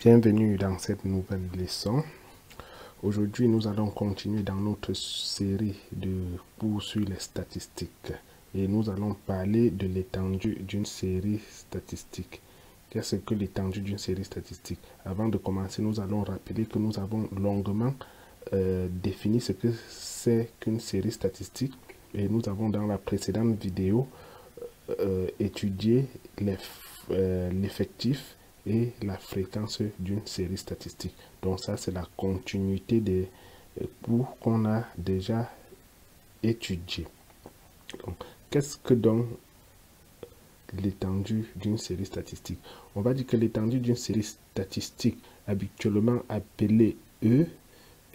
Bienvenue dans cette nouvelle leçon. Aujourd'hui, nous allons continuer dans notre série de cours sur les statistiques. Et nous allons parler de l'étendue d'une série statistique. Qu'est-ce que l'étendue d'une série statistique? Avant de commencer, nous allons rappeler que nous avons longuement défini ce que c'est qu'une série statistique. Et nous avons dans la précédente vidéo étudié l'effectif et la fréquence d'une série statistique. Donc ça, c'est la continuité des cours qu'on a déjà étudiés. Donc, qu'est-ce que donne l'étendue d'une série statistique? On va dire que l'étendue d'une série statistique, habituellement appelée E,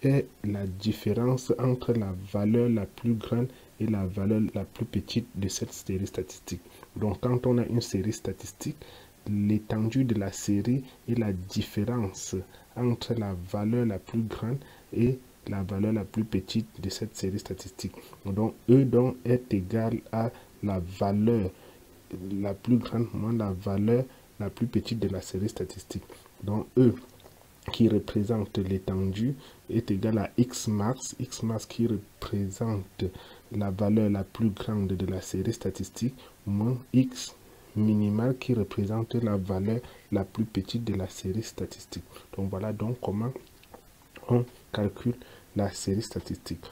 est la différence entre la valeur la plus grande et la valeur la plus petite de cette série statistique. Donc, quand on a une série statistique, l'étendue de la série est la différence entre la valeur la plus grande et la valeur la plus petite de cette série statistique. Donc, E donc est égal à la valeur la plus grande moins la valeur la plus petite de la série statistique. Donc, E qui représente l'étendue est égal à X max qui représente la valeur la plus grande de la série statistique moins X minimal qui représente la valeur la plus petite de la série statistique. Donc voilà donc comment on calcule la série statistique.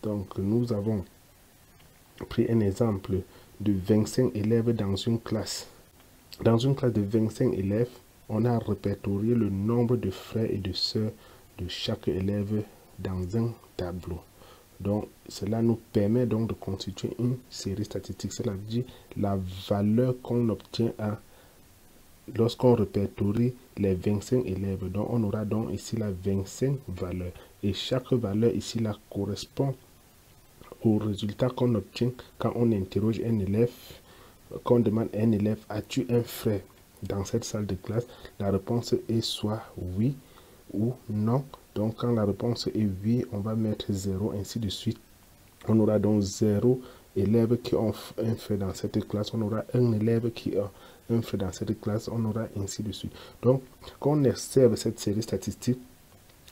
Donc nous avons pris un exemple de 25 élèves dans une classe. Dans une classe de 25 élèves, on a répertorié le nombre de frères et de sœurs de chaque élève dans un tableau. Donc, cela nous permet donc de constituer une série statistique. Cela veut dire la valeur qu'on obtient lorsqu'on répertorie les 25 élèves. Donc, on aura donc ici la 25 valeurs. Et chaque valeur ici là correspond au résultat qu'on obtient quand on interroge un élève, qu'on demande à un élève, as-tu un frère dans cette salle de classe? La réponse est soit oui ou non. Donc, quand la réponse est oui, on va mettre 0, ainsi de suite. On aura donc 0 élèves qui ont un frère dans cette classe. On aura un élève qui a un frère dans cette classe. On aura ainsi de suite. Donc, quand on observe cette série statistique,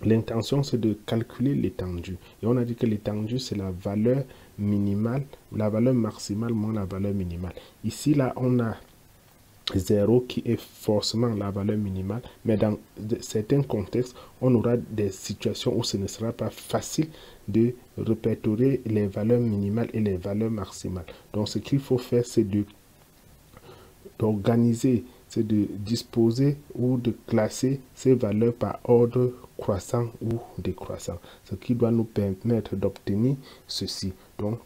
l'intention, c'est de calculer l'étendue. Et on a dit que l'étendue, c'est la valeur minimale, la valeur maximale moins la valeur minimale. Ici, là, on a 0 qui est forcément la valeur minimale, mais dans certains contextes, on aura des situations où ce ne sera pas facile de répertorier les valeurs minimales et les valeurs maximales. Donc, ce qu'il faut faire, c'est d'organiser, c'est de disposer ou de classer ces valeurs par ordre croissant ou décroissant, ce qui doit nous permettre d'obtenir ceci. Donc,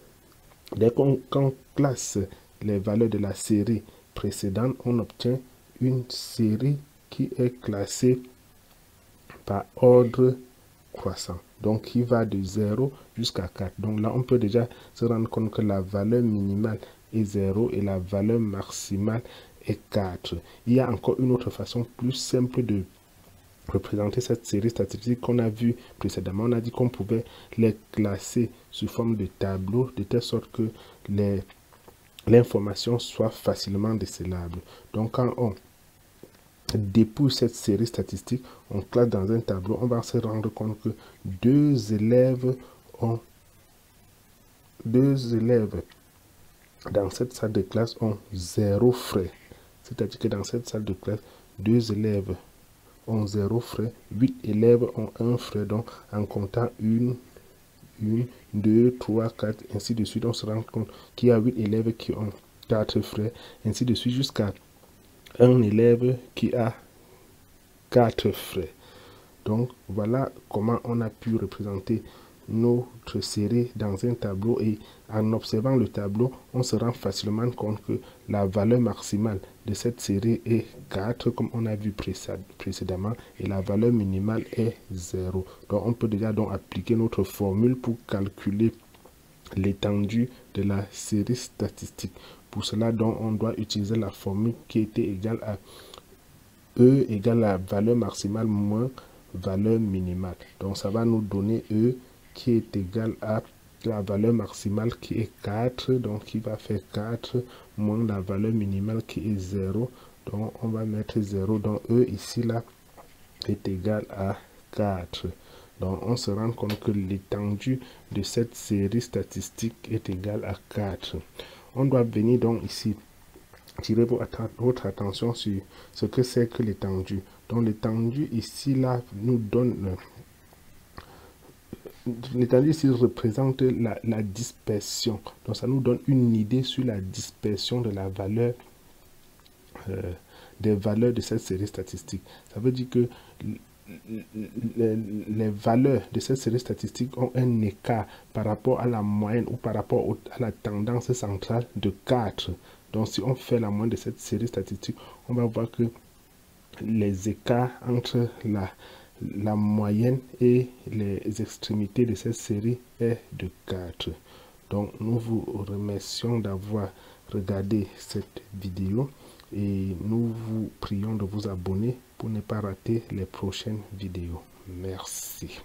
dès qu'on classe les valeurs de la série précédente, on obtient une série qui est classée par ordre croissant, donc qui va de 0 jusqu'à 4. Donc là, on peut déjà se rendre compte que la valeur minimale est 0 et la valeur maximale est 4. Il y a encore une autre façon plus simple de représenter cette série statistique qu'on a vu précédemment. On a dit qu'on pouvait les classer sous forme de tableau, de telle sorte que l'information soit facilement décelable. Donc, quand on dépouille cette série statistique, on classe dans un tableau, on va se rendre compte que deux élèves dans cette salle de classe ont 0 frais. C'est-à-dire que dans cette salle de classe, 2 élèves ont 0 frais, 8 élèves ont 1 frais. Donc, en comptant 1, 2, 3, 4, ainsi de suite, on se rend compte qu'il y a 8 élèves qui ont 4 frais, ainsi de suite, jusqu'à un élève qui a 4 frais. Donc, voilà comment on a pu représenter notre série dans un tableau, et en observant le tableau, on se rend facilement compte que la valeur maximale de cette série est 4, comme on a vu précédemment, et la valeur minimale est 0. Donc, on peut déjà donc appliquer notre formule pour calculer l'étendue de la série statistique. Pour cela, donc, on doit utiliser la formule qui était égale à E égale à valeur maximale moins valeur minimale. Donc, ça va nous donner E qui est égal à la valeur maximale qui est 4, donc qui va faire 4 moins la valeur minimale qui est 0. Donc, on va mettre 0. Donc, E ici, là, est égal à 4. Donc, on se rend compte que l'étendue de cette série statistique est égale à 4. On doit venir donc ici tirer votre attention sur ce que c'est que l'étendue. Donc, l'étendue ici, là, nous donne... L'étendue ici représente la dispersion. Donc, ça nous donne une idée sur la dispersion de la valeur des valeurs de cette série statistique. Ça veut dire que les valeurs de cette série statistique ont un écart par rapport à la moyenne ou par rapport à la tendance centrale de 4. Donc, si on fait la moyenne de cette série statistique, on va voir que les écarts entre la moyenne et les extrémités de cette série est de 4. Donc, nous vous remercions d'avoir regardé cette vidéo et nous vous prions de vous abonner pour ne pas rater les prochaines vidéos. Merci.